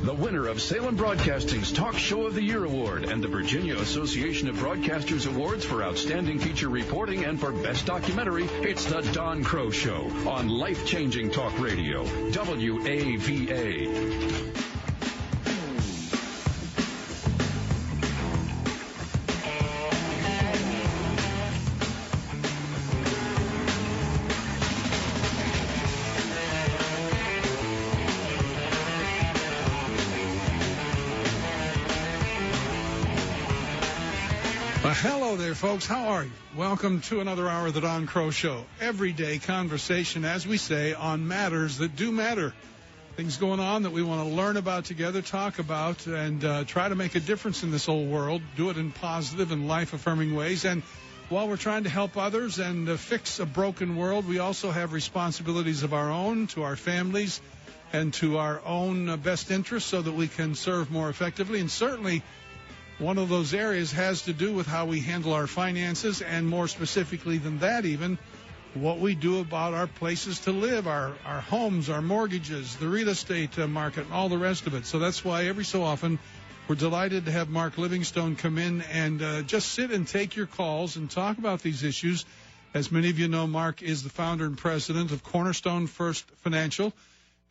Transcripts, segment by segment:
the winner of Salem Broadcasting's Talk Show of the Year Award and the Virginia Association of Broadcasters Awards for Outstanding Feature Reporting and for Best Documentary, it's The Don Kroah Show on Life-Changing Talk Radio, WAVA. Hello there, folks. How are you? Welcome to another hour of the Don Kroah Show. Everyday conversation, as we say, on matters that do matter. Things going on that we want to learn about together, talk about, and try to make a difference in this old world. Do it in positive and life-affirming ways. And while we're trying to help others and fix a broken world, we also have responsibilities of our own to our families and to our own best interests so that we can serve more effectively. And certainly, one of those areas has to do with how we handle our finances, and more specifically than that even, what we do about our places to live, our homes, our mortgages, the real estate market, and all the rest of it. So that's why every so often we're delighted to have Mark Livingstone come in and just sit and take your calls and talk about these issues. As many of you know, Mark is the founder and president of Cornerstone First Financial,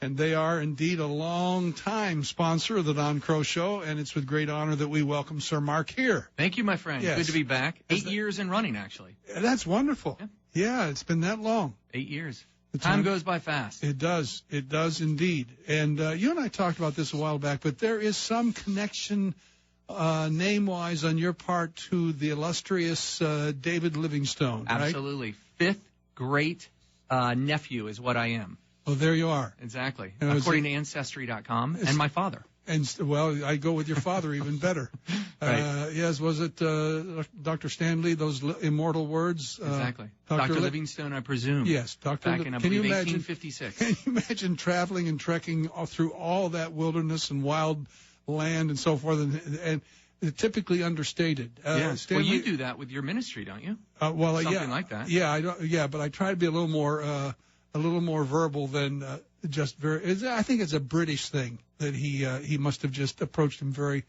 and they are indeed a long-time sponsor of the Don Kroah Show, and it's with great honor that we welcome Sir Mark here. Thank you, my friend. Yes. Good to be back. 8 years in running, actually. That's wonderful. Yeah, it's been that long. 8 years. Time goes by fast. It does. It does indeed. And you and I talked about this a while back, but there is some connection name-wise on your part to the illustrious David Livingstone, right? Absolutely. Fifth great nephew is what I am. Oh, there you are. Exactly. According to Ancestry.com, and my father. And, well, I go with your father even better. Right. Yes, was it Dr. Stanley, those immortal words? Exactly. Dr. Livingstone, I presume. Yes. Back in, I believe, 1856. Can you imagine traveling and trekking through all that wilderness and wild land and so forth, and typically understated? Yes. Stanley, well, you do that with your ministry, don't you? Well, something like that. Yeah, but I try to be a little more verbal than just very. I think it's a British thing that he must have just approached him very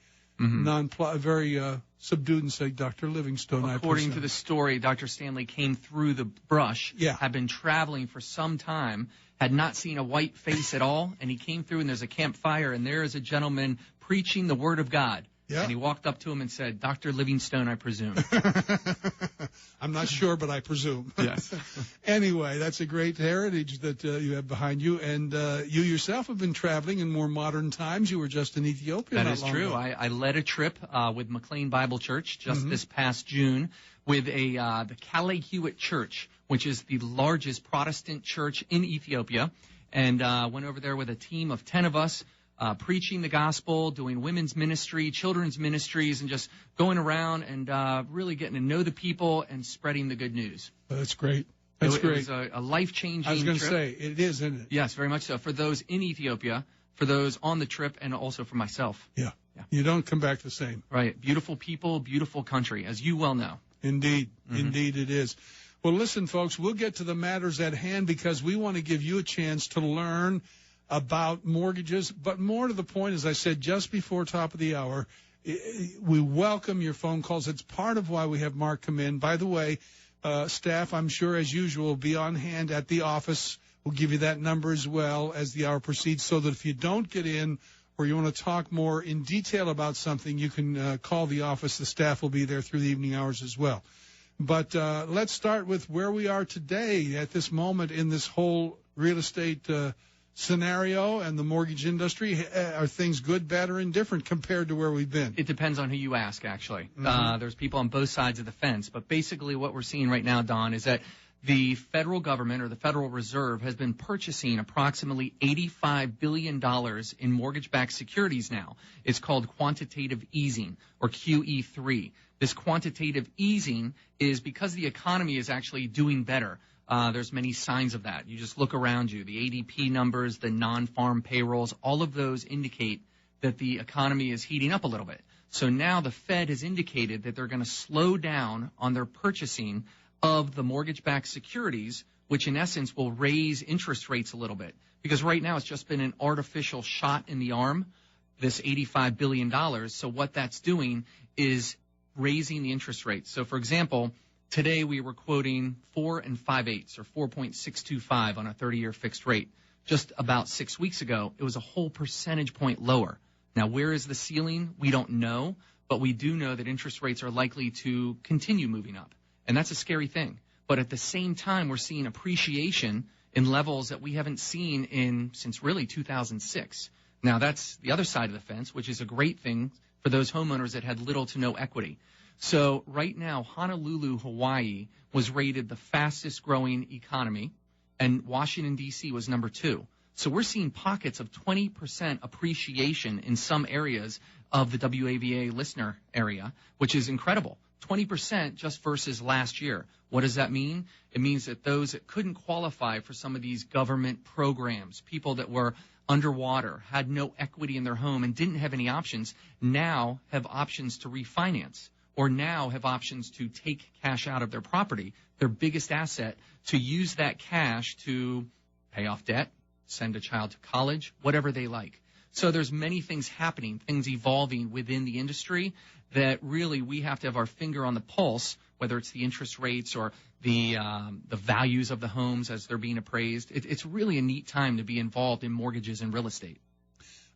subdued and said, Dr. Livingstone. According to the story, Dr. Stanley came through the brush. Yeah. Had been traveling for some time, had not seen a white face at all, and he came through and there's a campfire and there is a gentleman preaching the word of God. Yeah. And he walked up to him and said, Dr. Livingstone, I presume. I'm not sure, but I presume. Yes. Anyway, that's a great heritage that you have behind you. And you yourself have been traveling in more modern times. You were just in Ethiopia. That is true. I led a trip with McLean Bible Church just this past June with the Calais Hewitt Church, which is the largest Protestant church in Ethiopia. And went over there with a team of 10 of us. Preaching the gospel, doing women's ministry, children's ministries, and just going around and really getting to know the people and spreading the good news. That's great. That's great. It was a life-changing trip. I was going to say, it is, isn't it? Yes, very much so. For those in Ethiopia, for those on the trip, and also for myself. Yeah. You don't come back the same. Right. Beautiful people, beautiful country, as you well know. Indeed. Indeed it is. Well, listen, folks, we'll get to the matters at hand because we want to give you a chance to learn about mortgages, but more to the point, as I said just before top of the hour, we welcome your phone calls. It's part of why we have Mark come in. By the way, staff, I'm sure, as usual, will be on hand at the office. We'll give you that number as well as the hour proceeds so that if you don't get in or you want to talk more in detail about something, you can call the office. The staff will be there through the evening hours as well. But let's start with where we are today at this moment in this whole real estate scenario and the mortgage industry. Are things good, bad, or indifferent compared to where we've been? It depends on who you ask, actually. There's people on both sides of the fence. But basically what we're seeing right now, Don, is that the federal government or the Federal Reserve has been purchasing approximately $85 billion in mortgage-backed securities now. It's called quantitative easing, or QE3. This quantitative easing is because the economy is actually doing better. There's many signs of that. You just look around you. The ADP numbers, the non-farm payrolls, all of those indicate that the economy is heating up a little bit. So now the Fed has indicated that they're going to slow down on their purchasing of the mortgage-backed securities, which in essence will raise interest rates a little bit. Because right now it's just been an artificial shot in the arm this $85 billion. So what that's doing is raising the interest rate. So, for example, today we were quoting 4 5/8 or 4.625 on a 30-year fixed rate. Just about 6 weeks ago, it was a whole percentage point lower. Now, where is the ceiling? We don't know, but we do know that interest rates are likely to continue moving up, and that's a scary thing. But at the same time, we're seeing appreciation in levels that we haven't seen since really 2006. Now, that's the other side of the fence, which is a great thing for those homeowners that had little to no equity. So right now, Honolulu, Hawaii was rated the fastest growing economy, and Washington, D.C. was number 2. So we're seeing pockets of 20% appreciation in some areas of the WAVA listener area, which is incredible. 20% just versus last year. What does that mean? It means that those that couldn't qualify for some of these government programs, people that were underwater, had no equity in their home and didn't have any options, now have options to refinance, or now have options to take cash out of their property, their biggest asset, to use that cash to pay off debt, send a child to college, whatever they like. So there's many things happening, things evolving within the industry that really we have to have our finger on the pulse, whether it's the interest rates or the values of the homes as they're being appraised. It's really a neat time to be involved in mortgages and real estate.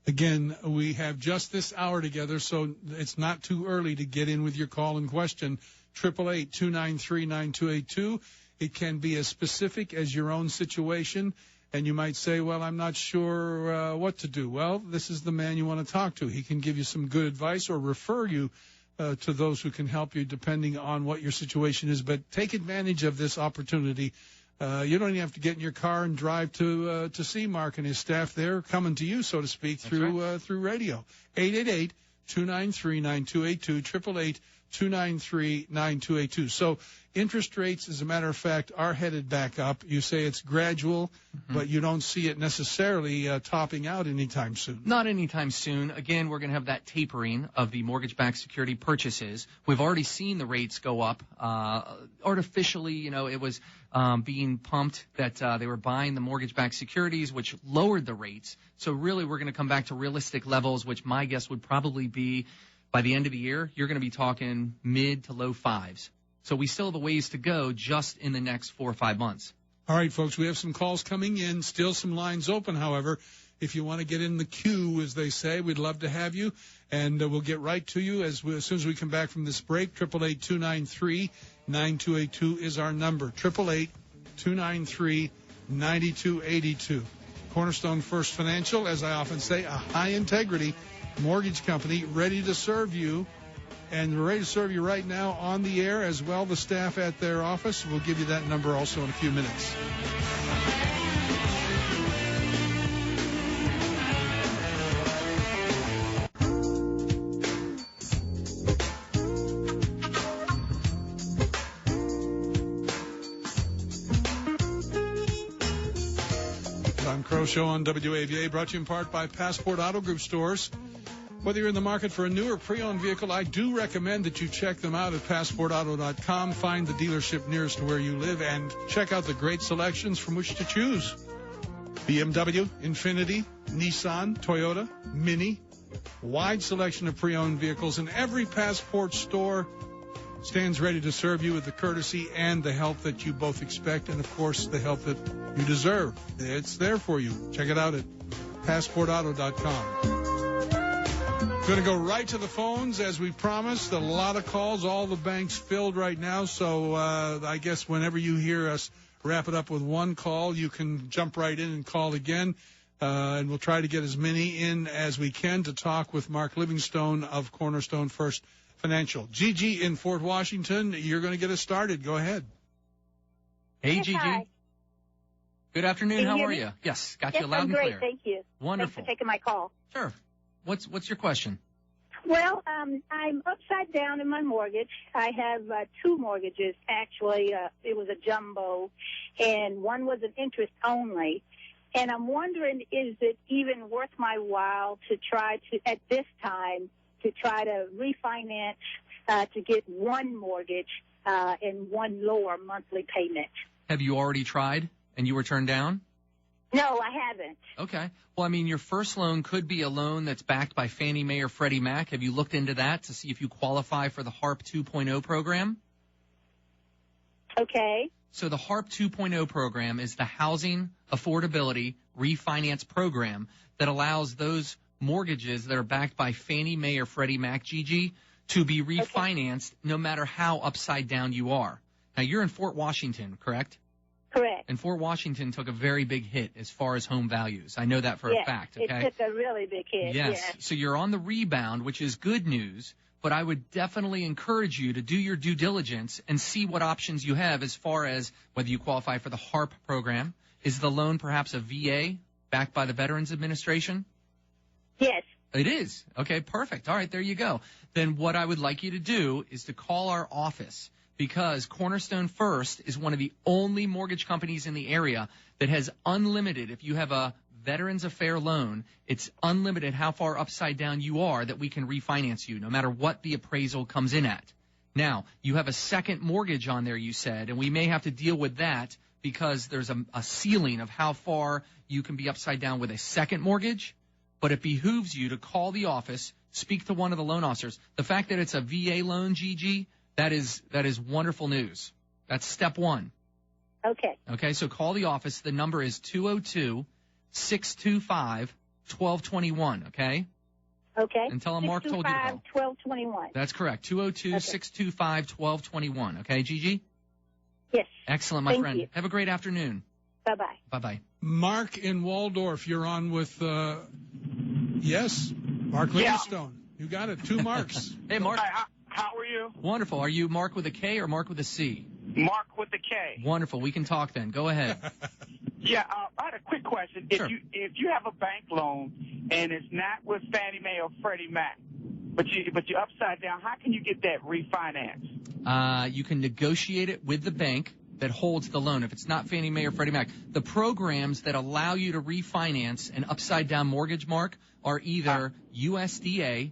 Again, we have just this hour together, so it's not too early to get in with your call and question. 888-293-9282. It can be as specific as your own situation, and you might say, well, I'm not sure what to do. Well, this is the man you want to talk to. He can give you some good advice or refer you to those who can help you depending on what your situation is. But take advantage of this opportunity. You don't even have to get in your car and drive to see Mark and his staff. They're coming to you, so to speak, through radio. 888-293-9282, 888-293-9282. So interest rates, as a matter of fact, are headed back up. You say it's gradual, but you don't see it necessarily topping out anytime soon. Not anytime soon. Again, we're going to have that tapering of the mortgage-backed security purchases. We've already seen the rates go up artificially. You know, it was being pumped that they were buying the mortgage-backed securities, which lowered the rates. So really, we're going to come back to realistic levels, which my guess would probably be by the end of the year, you're going to be talking mid to low 5s. So we still have a ways to go just in the next 4 or 5 months. All right, folks, we have some calls coming in, still some lines open, however. If you want to get in the queue, as they say, we'd love to have you, and we'll get right to you as soon as we come back from this break. 888-293-9282 is our number, 888-293-9282. Cornerstone First Financial, as I often say, a high-integrity mortgage company ready to serve you. And we're ready to serve you right now on the air, as well the staff at their office. We'll give you that number also in a few minutes. Don Kroah Show on WAVA, brought to you in part by Passport Auto Group stores. Whether you're in the market for a new or pre-owned vehicle, I do recommend that you check them out at PassportAuto.com. Find the dealership nearest to where you live and check out the great selections from which to choose. BMW, Infiniti, Nissan, Toyota, Mini, wide selection of pre-owned vehicles, and every Passport store stands ready to serve you with the courtesy and the help that you both expect, and, of course, the help that you deserve. It's there for you. Check it out at PassportAuto.com. Going to go right to the phones, as we promised. A lot of calls, all the banks filled right now. So I guess whenever you hear us wrap it up with one call, you can jump right in and call again. And we'll try to get as many in as we can to talk with Mark Livingstone of Cornerstone First Financial. Gigi in Fort Washington, you're going to get us started. Go ahead. Hey, Yes, Gigi. hi. Good afternoon. Can you How hear are me? you? Yes, got Yes, you loud I'm and great. clear. Thank you. Wonderful. Thanks for taking my call. Sure. What's your question? Well, I'm upside down in my mortgage. I have 2 mortgages, actually. It was a jumbo, and one was an interest only. And I'm wondering, is it even worth my while to try to, at this time, to try to refinance to get one mortgage and one lower monthly payment? Have you already tried and you were turned down? No, I haven't. Okay. Well, I mean, your first loan could be a loan that's backed by Fannie Mae or Freddie Mac. Have you looked into that to see if you qualify for the HARP 2.0 program? Okay. So the HARP 2.0 program is the Housing Affordability Refinance Program that allows those mortgages that are backed by Fannie Mae or Freddie Mac, Gigi, to be refinanced no matter how upside down you are. Now, you're in Fort Washington, correct? Correct. And Fort Washington took a very big hit as far as home values. I know that for a fact, okay? It took a really big hit. Yes. So you're on the rebound, which is good news, but I would definitely encourage you to do your due diligence and see what options you have as far as whether you qualify for the HARP program. Is the loan perhaps a VA backed by the Veterans Administration? Yes. It is. Okay, perfect. All right, there you go. Then what I would like you to do is to call our office, because Cornerstone First is one of the only mortgage companies in the area that has unlimited, if you have a Veterans Affair loan, it's unlimited how far upside down you are that we can refinance you, no matter what the appraisal comes in at. Now, you have a second mortgage on there, you said, and we may have to deal with that because there's a ceiling of how far you can be upside down with a second mortgage, but it behooves you to call the office, speak to one of the loan officers. The fact that it's a VA loan, Gigi, that is wonderful news. That's step one. Okay. Okay, so call the office. The number is 202-625-1221, okay? Okay. And tell them Mark told you to call. 625-1221. That's correct. 202-625-1221, okay, Gigi? Yes. Excellent, my Thank friend. you. Have a great afternoon. Bye-bye. Bye-bye. Mark in Waldorf, you're on with, yes, Mark Livingstone. You got it. 2 marks. Hey, Mark. Hi, how are you? Wonderful. Are you Mark with a K or Mark with a C? Mark with the K. Wonderful. We can talk then. Go ahead. Yeah, I had a quick question. Sure. If you have a bank loan and it's not with Fannie Mae or Freddie Mac, but you're upside down, how can you get that refinanced? You can negotiate it with the bank that holds the loan. If it's not Fannie Mae or Freddie Mac, the programs that allow you to refinance an upside down mortgage, Mark, are either USDA,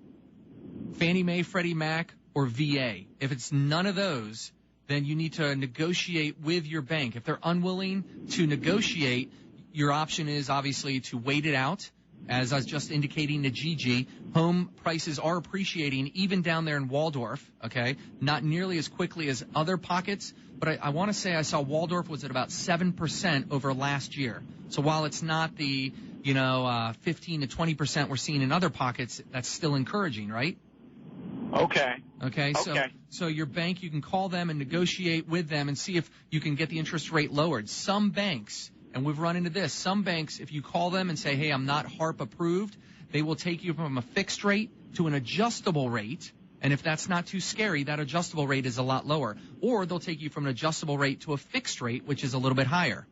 Fannie Mae, Freddie Mac, or VA. If it's none of those, then you need to negotiate with your bank. If they're unwilling to negotiate, your option is obviously to wait it out. As I was just indicating to Gigi, home prices are appreciating even down there in Waldorf, okay? Not nearly as quickly as other pockets, but I want to say I saw Waldorf was at about 7% over last year. So while it's not the, 15 to 20% we're seeing in other pockets, that's still encouraging, right? Okay. Okay. So your bank, you can call them and negotiate with them and see if you can get the interest rate lowered. Some banks, and we've run into this, some banks, if you call them and say, hey, I'm not HARP approved, they will take you from a fixed rate to an adjustable rate. And if that's not too scary, that adjustable rate is a lot lower. Or they'll take you from an adjustable rate to a fixed rate, which is a little bit higher.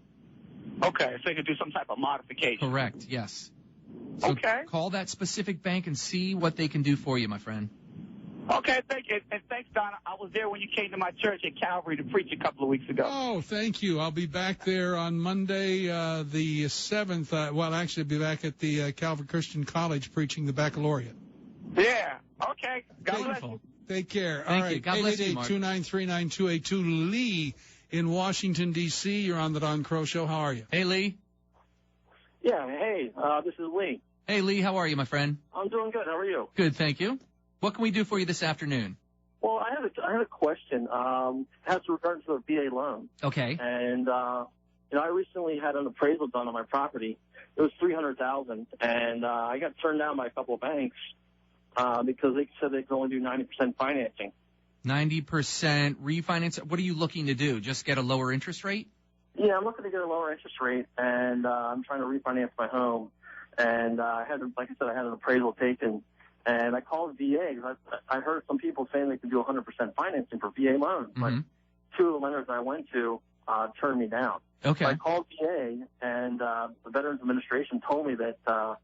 Okay, so you can do some type of modification. Correct, yes. So Okay. Call that specific bank and see what they can do for you, my friend. Okay, thank you. And thanks, Donna. I was there when you came to my church at Calvary to preach a couple of weeks ago. Oh, thank you. I'll be back there on Monday, the 7th. Actually, I'll be back at the Calvary Christian College preaching the baccalaureate. Yeah. Okay. God bless you. Take care. Thank All you. right. God bless you, Mark. 888-293-9282. Lee in Washington, D.C. You're on the Don Crow Show. How are you? Hey, Lee. Yeah, hey, this is Lee. Hey, Lee, how are you, my friend? I'm doing good. How are you? Good, thank you. What can we do for you this afternoon? Well, I had a question. It has regard to the VA loan. Okay. And I recently had an appraisal done on my property. It was $300,000, and I got turned down by a couple of banks because they said they could only do 90% financing. 90% refinance. What are you looking to do? Just get a lower interest rate? Yeah, I'm looking to get a lower interest rate, and I'm trying to refinance my home. And I had an appraisal taken. And I called VA because I heard some people saying they could do 100% financing for VA loans. Mm-hmm. But 2 of the lenders I went to turned me down. Okay. So I called VA, and the Veterans Administration told me that 100%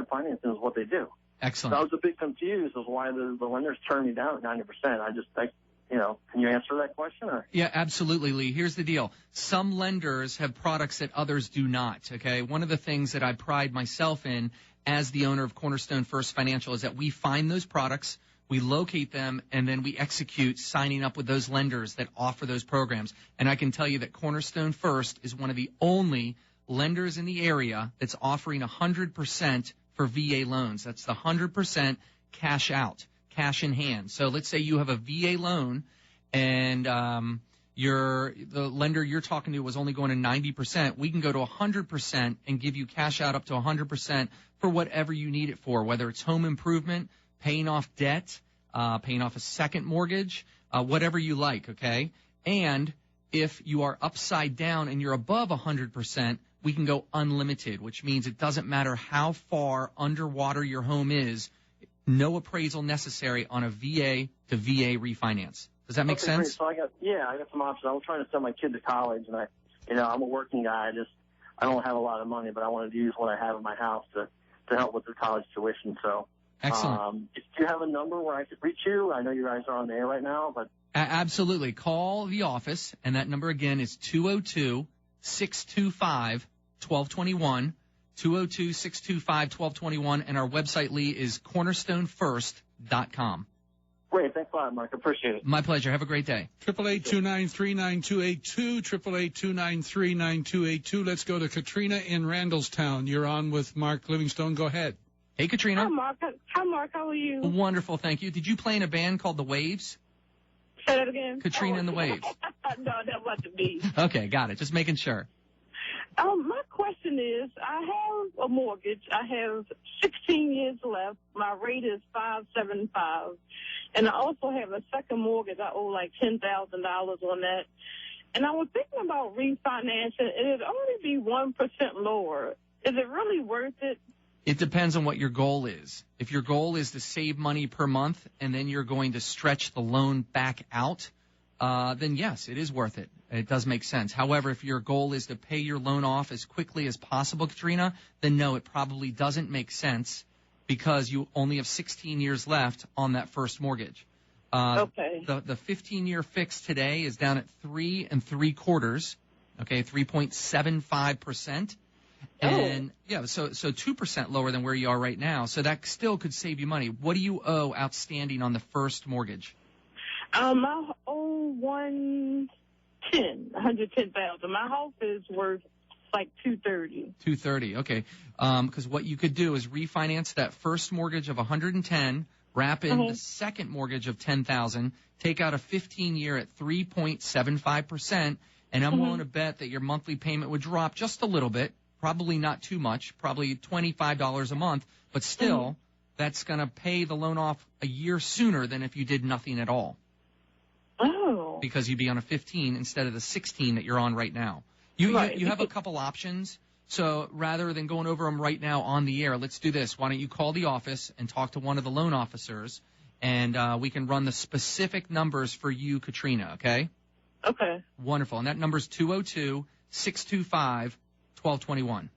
financing is what they do. Excellent. So I was a bit confused as why the lenders turned me down at 90%. Can you answer that question? Or? Yeah, absolutely, Lee. Here's the deal. Some lenders have products that others do not, okay? One of the things that I pride myself in as the owner of Cornerstone First Financial is that we find those products, we locate them, and then we execute signing up with those lenders that offer those programs. And I can tell you that Cornerstone First is one of the only lenders in the area that's offering 100% for VA loans. That's the 100% cash out, cash in hand. So let's say you have a VA loan and the lender you're talking to was only going to 90%. We can go to 100% and give you cash out up to 100% for whatever you need it for, whether it's home improvement, paying off debt, paying off a second mortgage, whatever you like, okay? And if you are upside down and you're above 100%, we can go unlimited, which means it doesn't matter how far underwater your home is, no appraisal necessary on a VA to VA refinance. Does that make sense? Great. So I got some options. I was trying to send my kid to college, and I'm a working guy. I don't have a lot of money, but I wanted to use what I have in my house to help with the college tuition. So, excellent. Do you have a number where I could reach you? I know you guys are on the air right now, but absolutely. Call the office, and that number again is 202-625-1221. 202-625-1221, and our website, Lee, is cornerstonefirst.com. Great. Thanks a lot, Mark. I appreciate it. My pleasure. Have a great day. 888-293-9282, 888-293-9282. Let's go to Katrina in Randallstown. You're on with Mark Livingstone. Go ahead. Hey, Katrina. Hi, Mark. How are you? Wonderful, thank you. Did you play in a band called The Waves? Say that again. Katrina and the Waves. No, that wasn't me. Okay, got it. Just making sure. My question is, I have a mortgage. I have 16 years left. My rate is 5.75, and I also have a second mortgage. I owe like $10,000 on that, and I was thinking about refinancing, and it'd only be 1% lower. Is it really worth it? It depends on what your goal is. If your goal is to save money per month, and then you're going to stretch the loan back out, then yes, it is worth it. It does make sense. However, if your goal is to pay your loan off as quickly as possible, Katrina, then no, it probably doesn't make sense because you only have 16 years left on that first mortgage. Okay. The 15-year fix today is down at 3 3/4, okay, 3.75%. And yeah, so 2% lower than where you are right now. So that still could save you money. What do you owe outstanding on the first mortgage? I owe $110,000. My house is worth like $230,000. $230,000, okay. Because what you could do is refinance that first mortgage of $110,000, wrap in the second mortgage of $10,000, take out a 15-year at 3.75%, and I'm willing to bet that your monthly payment would drop just a little bit, probably not too much, probably $25 a month, but still, that's going to pay the loan off a year sooner than if you did nothing at all. Oh. Because you'd be on a 15 instead of the 16 that you're on right now. You have a couple options. So rather than going over them right now on the air, let's do this. Why don't you call the office and talk to one of the loan officers, and we can run the specific numbers for you, Katrina, okay? Okay. Wonderful. And that number's 202-625-1221.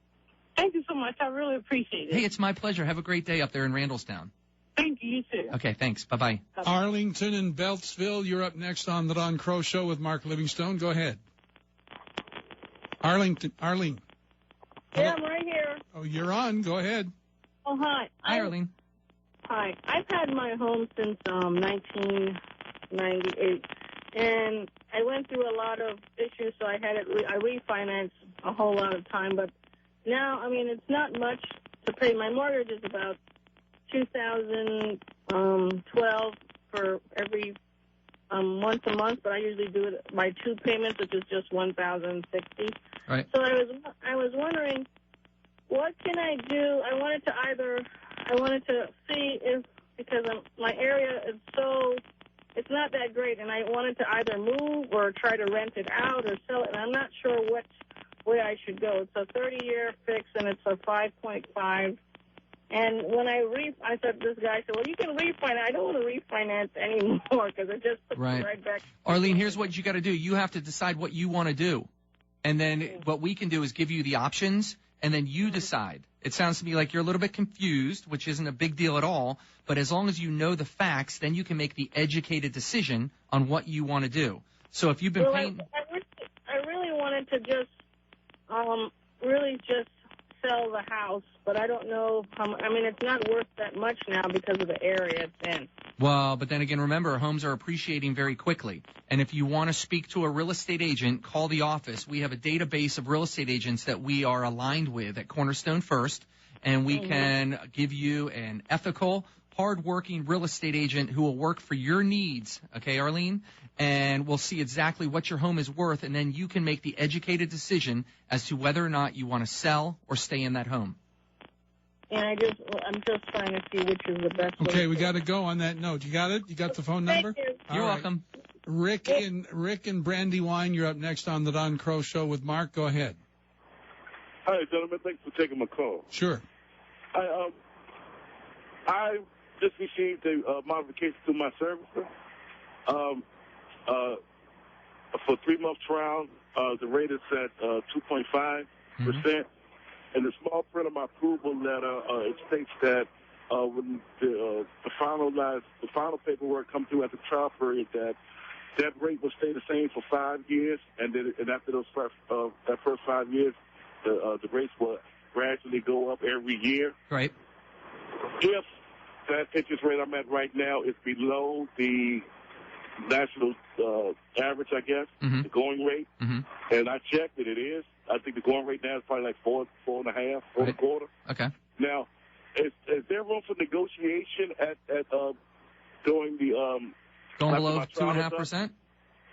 Thank you so much. I really appreciate it. Hey, it's my pleasure. Have a great day up there in Randallstown. Thank you, you too. Okay, thanks. Bye-bye. Arlington and Beltsville, you're up next on the Don Crow Show with Mark Livingstone. Go ahead. Arlene. Yeah, I'm right here. Oh, you're on. Go ahead. Oh, hi. Hi, Arlene. Hi. I've had my home since 1998, and I went through a lot of issues, so I refinanced a whole lot of time. But now, I mean, it's not much to pay. My mortgage is about $2,012 for every once a month, but I usually do it by 2 payments, which is just $1,060. Right. So I was wondering, what can I do? I wanted to see if, because my area is it's not that great, and I wanted to either move or try to rent it out or sell it, and I'm not sure which way I should go. It's a 30-year fix, and it's a 5.5. And when I said, this guy said, well, you can refinance. I don't want to refinance anymore because it just puts me right back. Arlene, here's what you got to do. You have to decide what you want to do. And then what we can do is give you the options, and then you decide. It sounds to me like you're a little bit confused, which isn't a big deal at all. But as long as you know the facts, then you can make the educated decision on what you want to do. So if you've been paying... I really wanted to just sell the house, but I don't know how. I mean, it's not worth that much now because of the area it's in. Well, but then again, remember, homes are appreciating very quickly. And if you want to speak to a real estate agent, call the office. We have a database of real estate agents that we are aligned with at Cornerstone First, and we can give you an ethical, hardworking real estate agent who will work for your needs. Okay, Arlene? And we'll see exactly what your home is worth, and then you can make the educated decision as to whether or not you want to sell or stay in that home. And I'm just trying to see which is the best. Okay, we got to go on that note. You got it? You got the phone number? Thank you. You're welcome. Rick and Brandywine, you're up next on the Don Crow Show with Mark. Go ahead. Hi, gentlemen. Thanks for taking my call. Sure. I just received a modification to my servicer. For 3-month trial, the rate is at 2.5%. In the small print of my approval letter, it states that when the final paperwork comes through at the trial period, that rate will stay the same for 5 years, and after that first 5 years, the rates will gradually go up every year. Right. If that interest rate I'm at right now is below the national average, I guess, the going rate, and I checked it, it is. I think the going rate now is probably like 4.5, 4.25. Okay. Now, is there room for negotiation at going below 2.5%?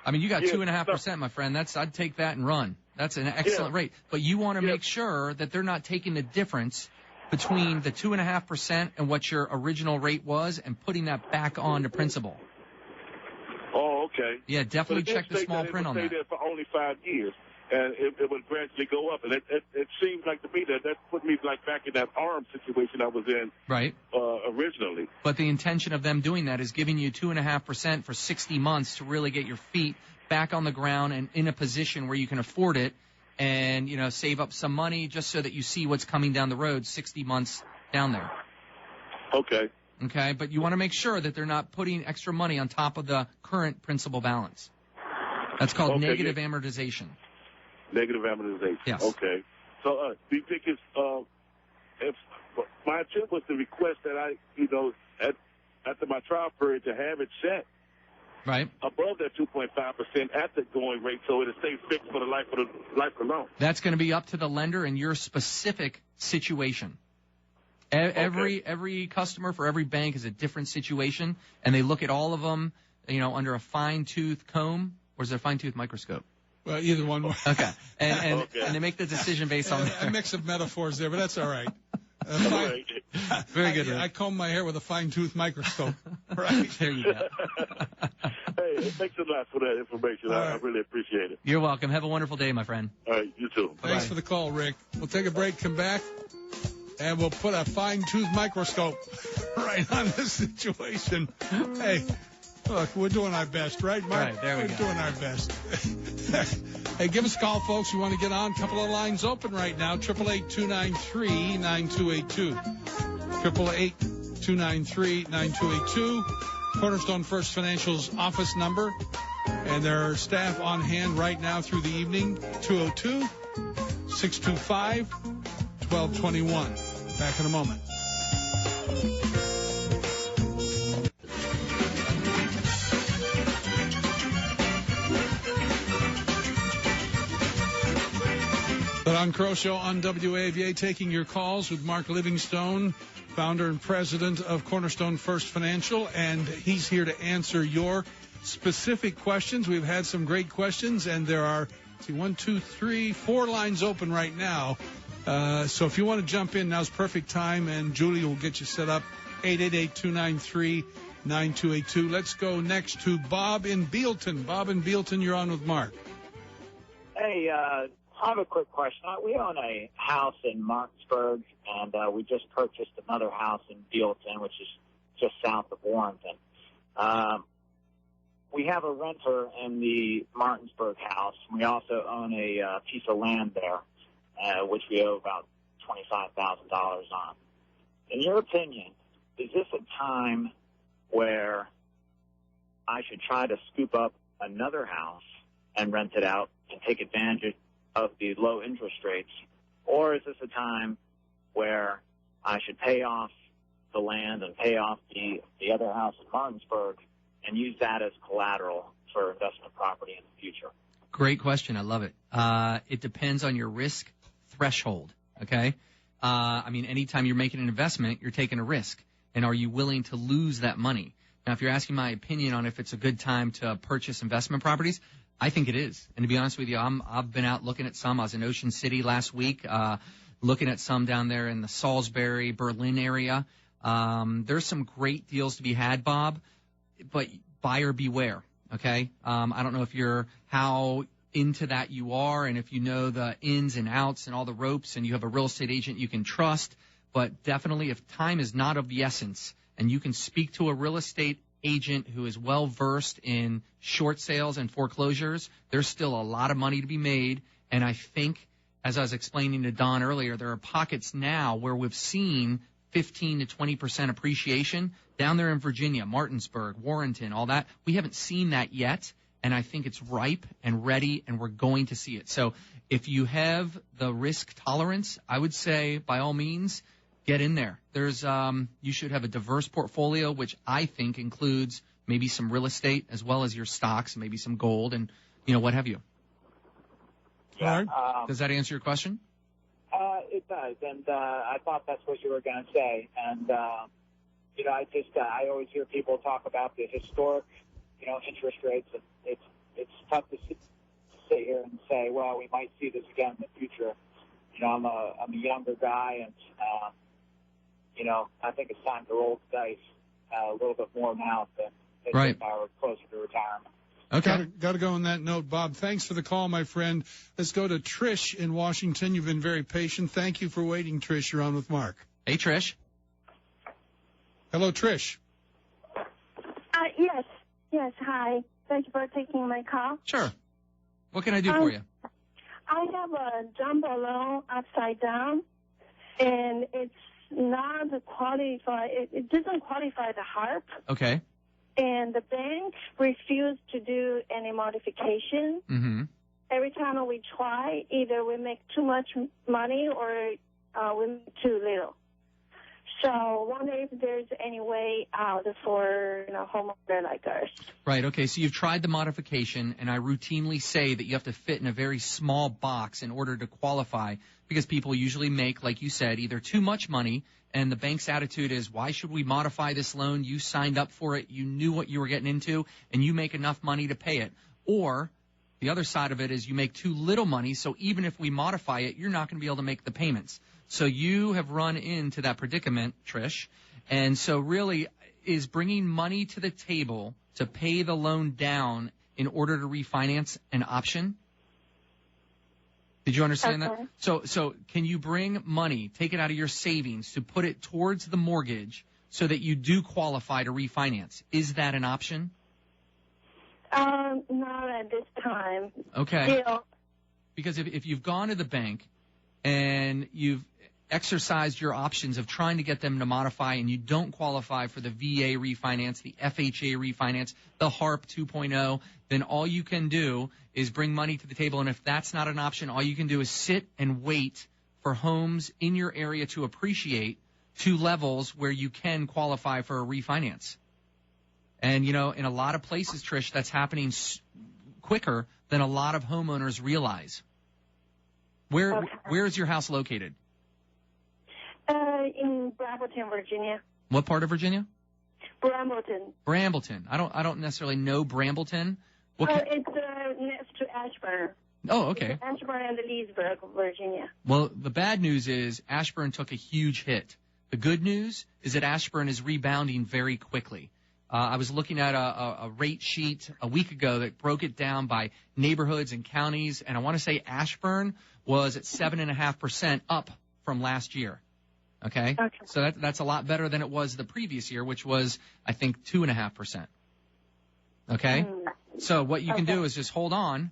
I mean, you got 2.5%, my friend. I'd take that and run. That's an excellent rate. But you want to make sure that they're not taking the difference between the 2.5% and what your original rate was and putting that back on to principal. Oh, okay. Yeah, definitely check the small print on that. It would stay there for only 5 years, and it would gradually go up. And it seems like to me that put me like back in that arm situation I was in originally. But the intention of them doing that is giving you 2.5% for 60 months to really get your feet back on the ground and in a position where you can afford it and, you know, save up some money just so that you see what's coming down the road 60 months down there. Okay. Okay, but you want to make sure that they're not putting extra money on top of the current principal balance. That's called negative amortization. Negative amortization. Yes. Okay. So do you think it's if my intent was to request that I, after my trial period, to have it set above that 2.5% at the going rate, so it stays fixed for the life of the loan. That's going to be up to the lender and your specific situation. Every customer for every bank is a different situation, and they look at all of them, under a fine-tooth comb, or is it a fine-tooth microscope? Well, either one. Okay. And they make the decision based on a mix of metaphors there, but that's all right. Very good. I comb my hair with a fine-tooth microscope. Right. There you go. Hey, thanks a lot for that information. I really appreciate it. You're welcome. Have a wonderful day, my friend. All right, you too. Thanks for the call, Rick. We'll take a break, come back, and we'll put a fine-tooth microscope right on this situation. Hey, look, we're doing our best, right, Mark? Right, there we go. We're doing our best. Hey, give us a call, folks. You want to get on? A couple of lines open right now. 888-293-9282. 888-293-9282. Cornerstone First Financial's office number. And there are staff on hand right now through the evening. 202-625-1221. Back in a moment. The Don Crow Show on WAVA, taking your calls with Mark Livingstone, founder and president of Cornerstone First Financial, and he's here to answer your specific questions. We've had some great questions, and there are, 4 lines open right now. So if you want to jump in, now's perfect time, and Julie will get you set up. 888-293-9282. Let's go next to Bob in Bealton. Bob in Bealton, you're on with Mark. Hey, I have a quick question. We own a house in Martinsburg, and we just purchased another house in Bealton, which is just south of Warrenton. We have a renter in the Martinsburg house. We also own a piece of land there, which we owe about $25,000 on. In your opinion, is this a time where I should try to scoop up another house and rent it out and take advantage of the low interest rates, or is this a time where I should pay off the land and pay off the other house in Martinsburg and use that as collateral for investment property in the future? Great question. I love it. It depends on your risk threshold, okay? I mean, anytime you're making an investment, you're taking a risk. And are you willing to lose that money? Now, if you're asking my opinion on if it's a good time to purchase investment properties, I think it is. And to be honest with you, I've been out looking at some. I was in Ocean City last week, looking at some down there in the Salisbury, Berlin area. There's some great deals to be had, Bob, but buyer beware, okay? I don't know how into that you are and if you know the ins and outs and all the ropes and you have a real estate agent you can trust, but definitely if time is not of the essence and you can speak to a real estate agent who is well versed in short sales and foreclosures, there's still a lot of money to be made. And I think, as I was explaining to Don earlier, there are pockets now where we've seen 15 to 20% appreciation down there in Virginia, Martinsburg, Warrenton, all that. We haven't seen that yet, and I think it's ripe and ready, and we're going to see it. So if you have the risk tolerance, I would say, by all means, get in there. You should have a diverse portfolio, which I think includes maybe some real estate as well as your stocks, maybe some gold, and what have you. Yeah. Does that answer your question? It does, and I thought that's what you were going to say. And I always hear people talk about the historic, interest rates, and it's tough to sit here and say, well, we might see this again in the future. I'm a younger guy, and I think it's time to roll the dice a little bit more now than if I were closer to retirement. Okay. Got to go on that note, Bob. Thanks for the call, my friend. Let's go to Trish in Washington. You've been very patient. Thank you for waiting, Trish. You're on with Mark. Hey, Trish. Hello, Trish. Yes. Hi. Thank you for taking my call. Sure. What can I do for you? I have a jumbo loan upside down, and it's not qualified. It doesn't qualify the HARP. Okay. And the bank refused to do any modification. Mm-hmm. Every time we try, either we make too much money or we make too little. So I wonder if there's any way out for homeowner like us. Right. Okay. So you've tried the modification, and I routinely say that you have to fit in a very small box in order to qualify, because people usually make, like you said, either too much money, and the bank's attitude is, why should we modify this loan? You signed up for it. You knew what you were getting into, and you make enough money to pay it. Or the other side of it is you make too little money, so even if we modify it, you're not going to be able to make the payments. So you have run into that predicament, Trish. And so really, is bringing money to the table to pay the loan down in order to refinance an option? Did you understand that? So can you bring money, take it out of your savings to put it towards the mortgage so that you do qualify to refinance? Is that an option? Not at this time. Okay. Still. Because if you've gone to the bank and you've exercised your options of trying to get them to modify and you don't qualify for the VA refinance, the FHA refinance, the HARP 2.0, then all you can do is bring money to the table. And if that's not an option, all you can do is sit and wait for homes in your area to appreciate to levels where you can qualify for a refinance. And, in a lot of places, Trish, that's happening quicker than a lot of homeowners realize. Where is your house located? In Brambleton, Virginia. What part of Virginia? Brambleton. I don't necessarily know Brambleton. It's next to Ashburn. Oh, okay. It's Ashburn and Leesburg, Virginia. Well, the bad news is Ashburn took a huge hit. The good news is that Ashburn is rebounding very quickly. I was looking at a rate sheet a week ago that broke it down by neighborhoods and counties, and I want to say Ashburn was at 7.5% up from last year. Okay? So that's a lot better than it was the previous year, which was, I think, 2.5%. Okay? So what you can do is just hold on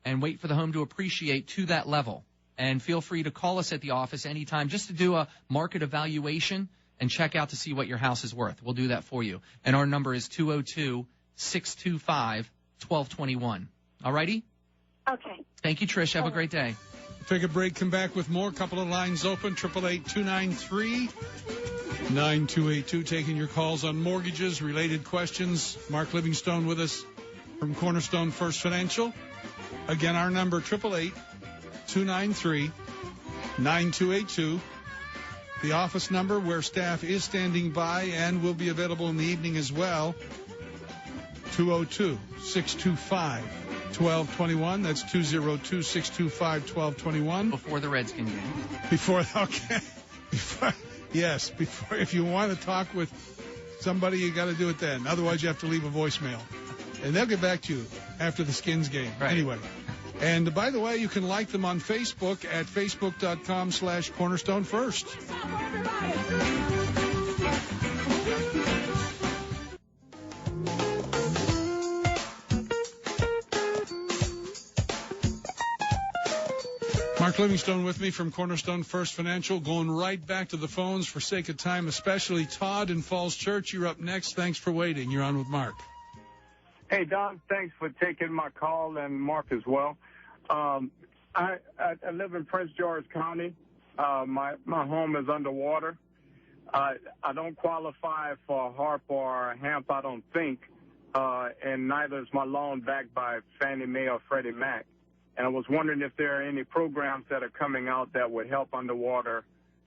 and wait for the home to appreciate to that level. And feel free to call us at the office anytime just to do a market evaluation and check out to see what your house is worth. We'll do that for you. And our number is 202-625-1221. All righty? Okay. Thank you, Trish. Have a great day. Take a break, come back with more. Couple of lines open, 888-293-9282. Taking your calls on mortgages, related questions. Mark Livingstone with us from Cornerstone First Financial. Again, our number, 888-293-9282. The office number where staff is standing by and will be available in the evening as well, 202-625-1221. That's 202-625-1221. Before the Redskin game. Before, if you want to talk with somebody, you got to do it then. Otherwise, you have to leave a voicemail. And they'll get back to you after the Skins game. Right. Anyway. And by the way, you can like them on Facebook at facebook.com/Cornerstone First. Mark Livingstone with me from Cornerstone First Financial. Going right back to the phones for sake of time, especially Todd in Falls Church. You're up next. Thanks for waiting. You're on with Mark. Hey, Don, thanks for taking my call, and Mark as well. I live in Prince George County. My home is underwater. I don't qualify for HARP or HAMP, I don't think, and neither is my loan backed by Fannie Mae or Freddie Mac. And I was wondering if there are any programs that are coming out that would help underwater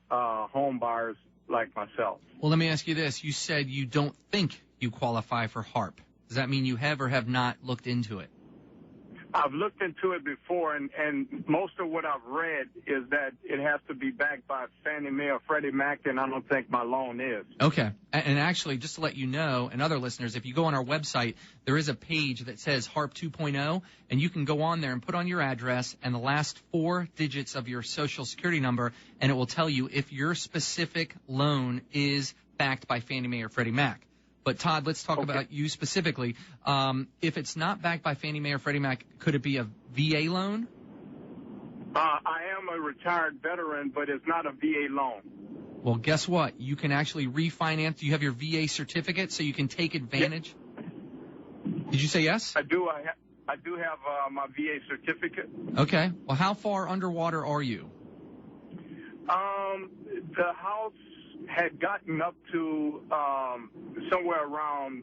home buyers like myself. Well, let me ask you this. You said you don't think you qualify for HARP. Does that mean you have or have not looked into it? I've looked into it before, and most of what I've read is that it has to be backed by Fannie Mae or Freddie Mac, and I don't think my loan is. Okay. And actually, just to let you know, and other listeners, if you go on our website, there is a page that says HARP 2.0, and you can go on there and put on your address and the last 4 digits of your Social Security number, and it will tell you if your specific loan is backed by Fannie Mae or Freddie Mac. But, Todd, let's talk about you specifically. If it's not backed by Fannie Mae or Freddie Mac, could it be a VA loan? I am a retired veteran, but it's not a VA loan. Well, guess what? You can actually refinance. Do you have your VA certificate so you can take advantage? Yep. Did you say yes? I do. I do have my VA certificate. Okay. Well, how far underwater are you? The house had gotten up to somewhere around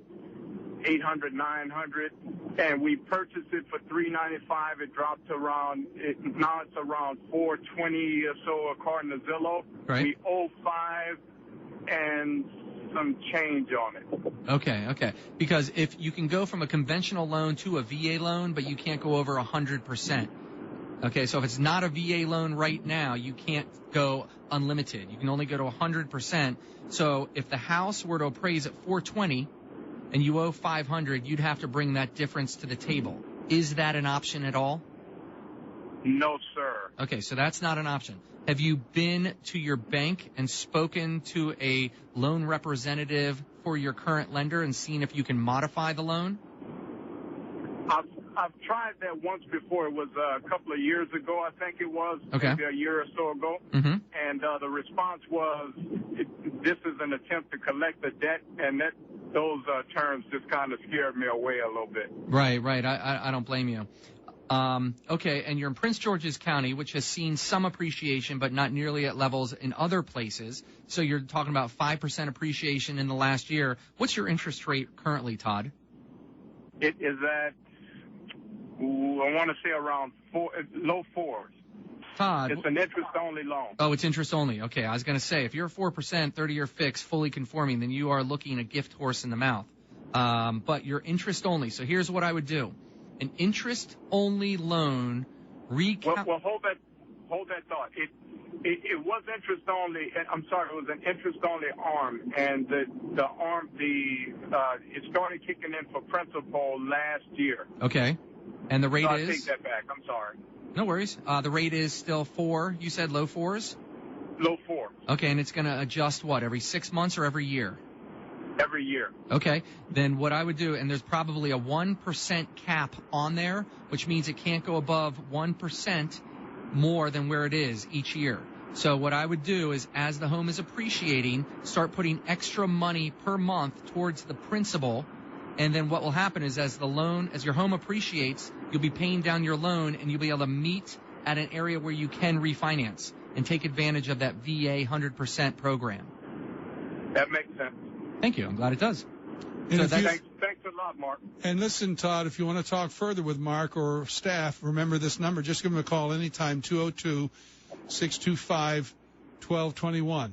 800, 900, and we purchased it for $395. It dropped to around now it's around $420 or so according to Zillow. Right. We owe $5 and some change on it. Okay. Because if you can go from a conventional loan to a VA loan, but you can't go over 100%. Okay, so if it's not a VA loan right now, you can't go unlimited. You can only go to 100%. So if the house were to appraise at $420 and you owe $500, you'd have to bring that difference to the table. Is that an option at all? No, sir. Okay, so that's not an option. Have you been to your bank and spoken to a loan representative for your current lender and seen if you can modify the loan? I've tried that once before. It was a couple of years ago, I think it was, maybe a year or so ago. Mm-hmm. And the response was, this is an attempt to collect the debt, and those terms just kind of scared me away a little bit. Right. I don't blame you. Okay, and you're in Prince George's County, which has seen some appreciation, but not nearly at levels in other places. So you're talking about 5% appreciation in the last year. What's your interest rate currently, Todd? It is at, I want to say around low 4s. Todd. It's an interest-only loan. Oh, it's interest only. Okay, I was going to say, if you're 4%, 30-year fix, fully conforming, then you are looking a gift horse in the mouth. But you're interest only. So here's what I would do. An interest-only loan. Well, hold that thought. It was interest-only. I'm sorry, it was an interest-only arm, and it started kicking in for principal last year. Okay. And the rate I is? take that back. I'm sorry. No worries. The rate is still 4. You said low 4s? Low 4. Okay, and it's going to adjust what, every 6 months or every year? Every year. Okay, then what I would do, and there's probably a 1% cap on there, which means it can't go above 1% more than where it is each year. So what I would do is, as the home is appreciating, start putting extra money per month towards the principal. And then what will happen is, as your home appreciates, you'll be paying down your loan, and you'll be able to meet at an area where you can refinance and take advantage of that VA 100% program. That makes sense. Thank you. I'm glad it does. And Thanks a lot, Mark. And listen, Todd, if you want to talk further with Mark or staff, remember this number. Just give them a call anytime, 202-625-1221.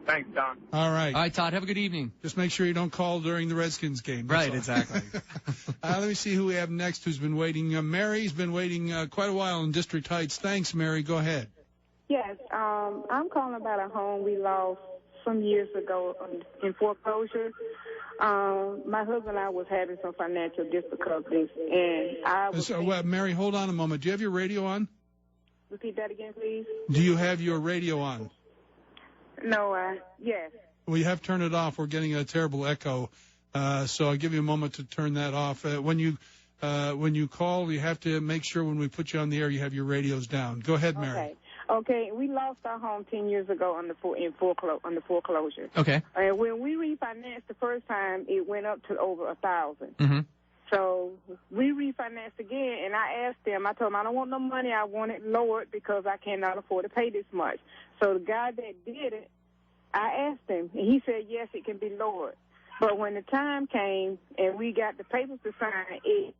Thanks, Don. All right. All right, Todd, have a good evening. Just make sure you don't call during the Redskins game. That's Right, all. exactly. Let me see who we have next who's been waiting. Mary's been waiting quite a while in District Heights. Thanks, Mary. Go ahead. Yes, I'm calling about a home we lost some years ago in foreclosure. My husband and I was having some financial difficulties, and I was... Mary, hold on a moment. Do you have your radio on? Repeat that again, please. Do you have your radio on? No, yes. Well, you have to turn it off. We're getting a terrible echo, so I'll give you a moment to turn that off. When you call, you have to make sure when we put you on the air you have your radios down. Go ahead, Mary. Okay, we lost our home 10 years ago under foreclosure. Okay. And when we refinanced the first time, it went up to over 1,000. Mm-hmm. So we refinanced again, and I asked them, I told them I don't want no money. I want it lowered because I cannot afford to pay this much. So the guy that did it, I asked him, and he said, yes, it can be lowered. But when the time came and we got the papers to sign,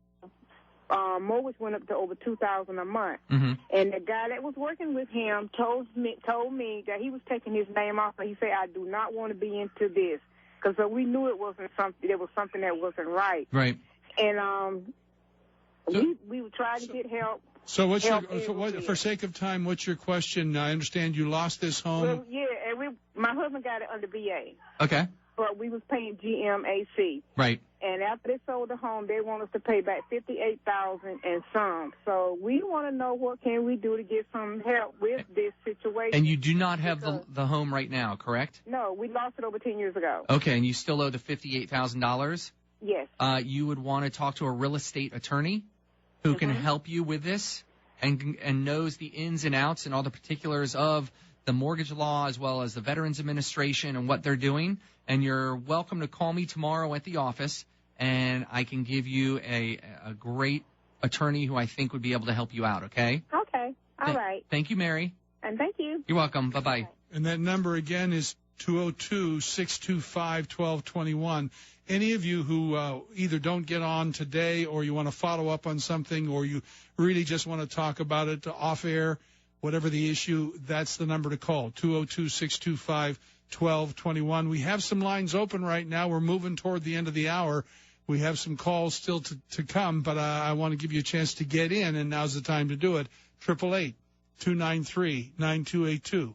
mortgage went up to over $2,000 a month. Mm-hmm. And the guy that was working with him told me that he was taking his name off, and he said, I do not want to be into this. Because we knew it wasn't something, there was something that wasn't right. Right. And we were trying to get help. So for sake of time, what's your question? I understand you lost this home. Well, yeah, and my husband got it under VA. Okay. But we was paying GMAC. Right. And after they sold the home, they want us to pay back $58,000 and some. So we want to know what can we do to get some help with this situation. And you do not have the home right now, correct? No, we lost it over 10 years ago. Okay, and you still owe the $58,000? Yes. You would want to talk to a real estate attorney who can help you with this and knows the ins and outs and all the particulars of the mortgage law as well as the Veterans Administration and what they're doing. And you're welcome to call me tomorrow at the office, and I can give you a great attorney who I think would be able to help you out, okay? Okay. All right. Thank you, Mary. And thank you. You're welcome. Bye-bye. And that number again is 202-625-1221. Any of you who either don't get on today or you want to follow up on something or you really just want to talk about it off air, whatever the issue, that's the number to call, 202-625-1221. We have some lines open right now. We're moving toward the end of the hour. We have some calls still to come, but I want to give you a chance to get in, and now's the time to do it. 888-293-9282.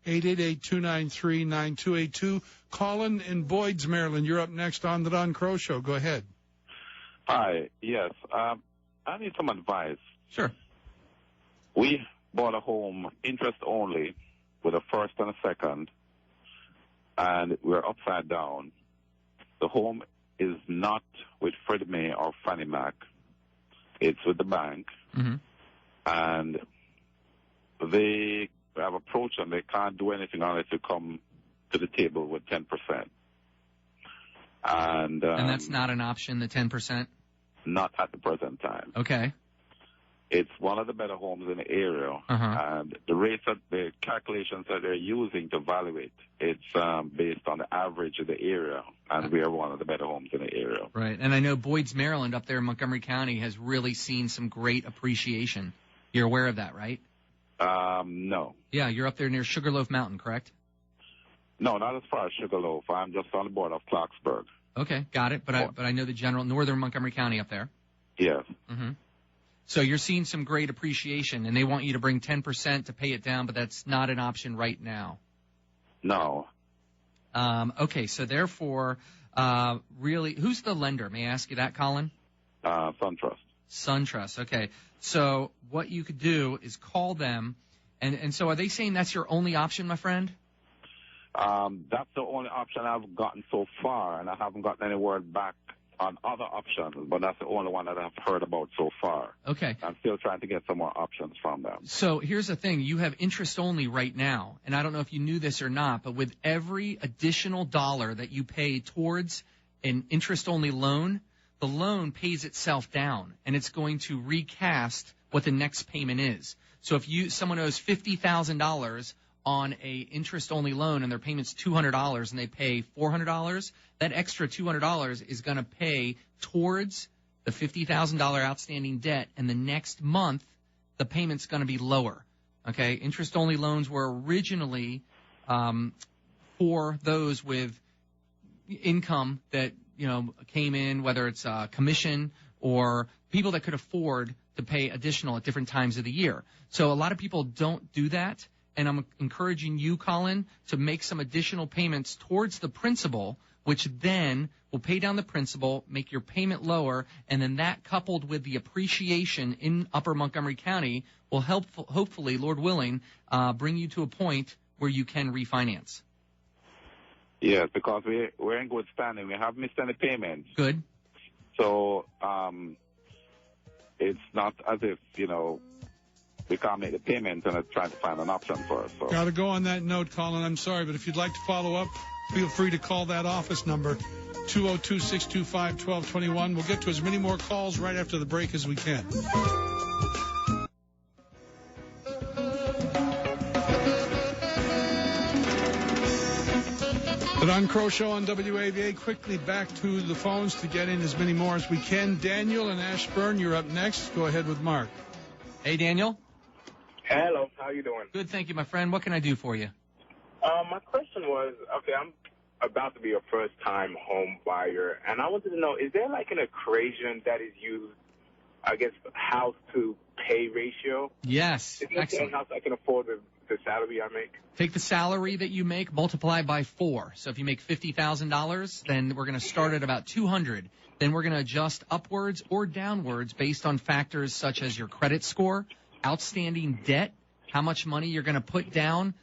888-293-9282. Colin in Boyd's, Maryland. You're up next on the Don Crow Show. Go ahead. Hi. Yes. I need some advice. Sure. We bought a home interest only with a first and a second, and we're upside down. The home is not with Freddie Mae or Fannie Mac. It's with the bank. Mm-hmm. And they have approached them. They can't do anything unless you come to the table with 10%. And that's not an option, the 10%? Not at the present time. Okay. It's one of the better homes in the area, and the rates that the calculations that they're using to evaluate, it's based on the average of the area, and we are one of the better homes in the area. Right, and I know Boyd's, Maryland, up there in Montgomery County, has really seen some great appreciation. You're aware of that, right? No. Yeah, you're up there near Sugarloaf Mountain, correct? No, not as far as Sugarloaf. I'm just on the border of Clarksburg. Okay, got it. But I know the general northern Montgomery County up there. Yes. Mm-hmm. So you're seeing some great appreciation, and they want you to bring 10% to pay it down, but that's not an option right now. No. Okay, so therefore, really, who's the lender? May I ask you that, Colin? SunTrust. SunTrust, okay. So what you could do is call them, and so are they saying that's your only option, my friend? That's the only option I've gotten so far, and I haven't gotten any word back on other options, but that's the only one that I've heard about so far. Okay. I'm still trying to get some more options from them. So here's the thing. You have interest only right now, and I don't know if you knew this or not, but with every additional dollar that you pay towards an interest-only loan, the loan pays itself down, and it's going to recast what the next payment is. So if someone owes $50,000 on a interest-only loan and their payment's $200 and they pay $400, that extra $200 is going to pay towards the $50,000 outstanding debt, and the next month the payment's going to be lower. Okay, interest-only loans were originally for those with income that came in, whether it's commission or people that could afford to pay additional at different times of the year. So a lot of people don't do that. And I'm encouraging you, Colin, to make some additional payments towards the principal, which then will pay down the principal, make your payment lower, and then that coupled with the appreciation in Upper Montgomery County will help, hopefully, Lord willing, bring you to a point where you can refinance. Yes, because we're in good standing. We haven't missed any payments. Good. So it's not as if, we can't make the payment and trying to find an option for us. So. Got to go on that note, Colin. I'm sorry, but if you'd like to follow up, feel free to call that office number, 202-625-1221. We'll get to as many more calls right after the break as we can. The Don Kroah Show on WAVA. Quickly back to the phones to get in as many more as we can. Daniel and Ashburn, you're up next. Go ahead with Mark. Hey, Daniel. Hello, how you doing? Good, thank you, my friend. What can I do for you? My question was, I'm about to be a first-time home buyer, and I wanted to know, is there like an equation that is used, I guess, house-to-pay ratio? Yes, is there excellent. a house I can afford the salary I make? Take the salary that you make, multiply by 4. So if you make $50,000, then we're going to start at about $200,000. Then we're going to adjust upwards or downwards based on factors such as your credit score, outstanding debt, how much money you're going to put down,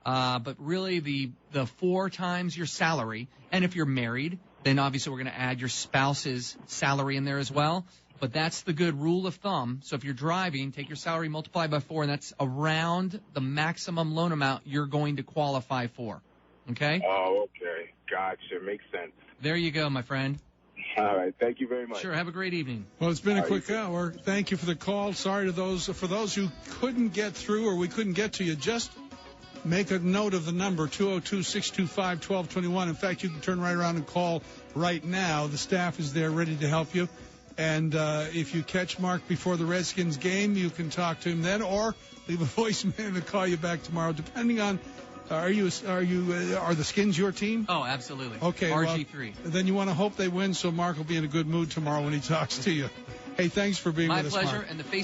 but really the 4 times your salary. And if you're married, then obviously we're going to add your spouse's salary in there as well. But that's the good rule of thumb. So if you're driving, take your salary, multiply by 4, and that's around the maximum loan amount you're going to qualify for. Okay? Oh, okay. Gotcha. Makes sense. There you go, my friend. All right. Thank you very much. Sure. Have a great evening. Well, it's been a quick hour. Thank you for the call. Sorry to those who couldn't get through or we couldn't get to you. Just make a note of the number, 202-625-1221. In fact, you can turn right around and call right now. The staff is there ready to help you. And if you catch Mark before the Redskins game, you can talk to him then, or leave a voicemail and we'll call you back tomorrow, depending on. Are the Skins your team? Oh, absolutely. Okay. RG3. Well, then you want to hope they win, so Mark will be in a good mood tomorrow when he talks to you. Hey, thanks for being with us, Mark. My pleasure. And the